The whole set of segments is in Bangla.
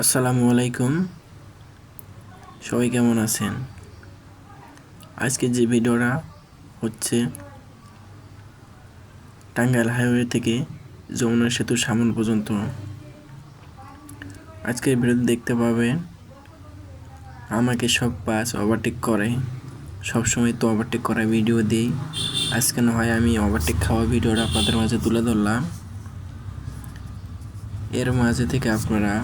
আসসালামু আলাইকুম। সবাই কেমন আছেন? আজকে যে ভিডিওটা হচ্ছে টাঙ্গাইল হাইওয়ে থেকে যমুনা সেতুর সামন পর্যন্ত। আজকের ভিডিওতে দেখতে পাবেন আমাকে সব বাস ওভারটেক করে। সবসময় তো ওভারটেক করা ভিডিও দিই, আজকে না হয় আমি ওভারটেক খাওয়া ভিডিওটা আপনাদের মাঝে তুলে ধরলাম। এর মাঝে থেকে আপনারা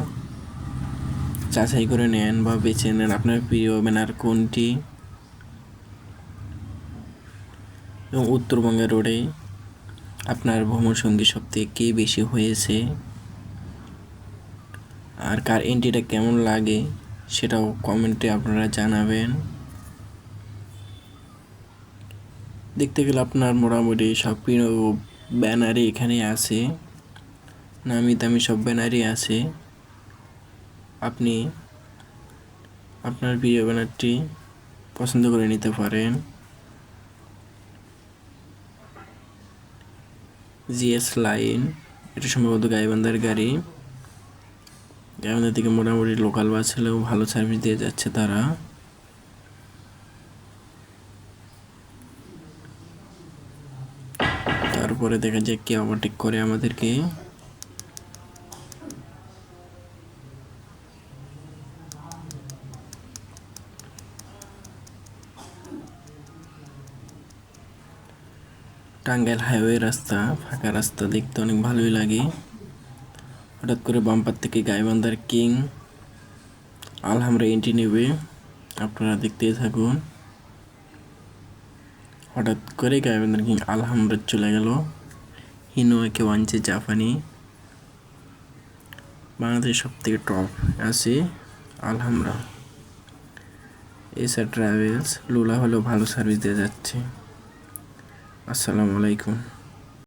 যাচাই করে নেন বা বেছে নেন আপনার প্রিয় ব্যানার কোনটি এবং উত্তরবঙ্গের রোডে আপনার ভ্রমণ সঙ্গী সবথেকে কে বেশি হয়েছে আর কার এন্ট্রিটা কেমন লাগে সেটাও কমেন্টে আপনারা জানাবেন। দেখতে গেলে আপনার মোটামুটি সব প্রিয় ব্যানারই এখানে আছে, নামি দামি সব ব্যানারই আছে। আপনি আপনার প্রিয় ব্যানারটি পছন্দ করে নিতে পারেন। জিএস লাইন, এটা সম্ভবত গাইবান্ধার গাড়ি। গাইবান্ধা থেকে মোটামুটি লোকাল বাস হলেও ভালো সার্ভিস দিয়ে যাচ্ছে তারা। তারপরে দেখা যায় কে ওভারটেক করে আমাদেরকে। টাঙ্গাইল হাইওয়ে রাস্তা, ফাঁকা রাস্তা দেখতে অনেক ভালোই লাগে। হঠাৎ করে বাম্পার থেকে গাইবান্ধার কিং আলহামরা এন্ট্রি নেবে, আপনারা দেখতেই থাকুন। হঠাৎ করে গাইবান্ধার কিং আলহামরা চলে গেল। হিনোয়াকে ওয়ানচে জাপানি। বাংলাদেশের সব থেকে টপ আছে আলহামরা। এসআর ট্রাভেলস লুলা হলেও ভালো সার্ভিস দিয়ে যাচ্ছে। আসসালামু আলাইকুম।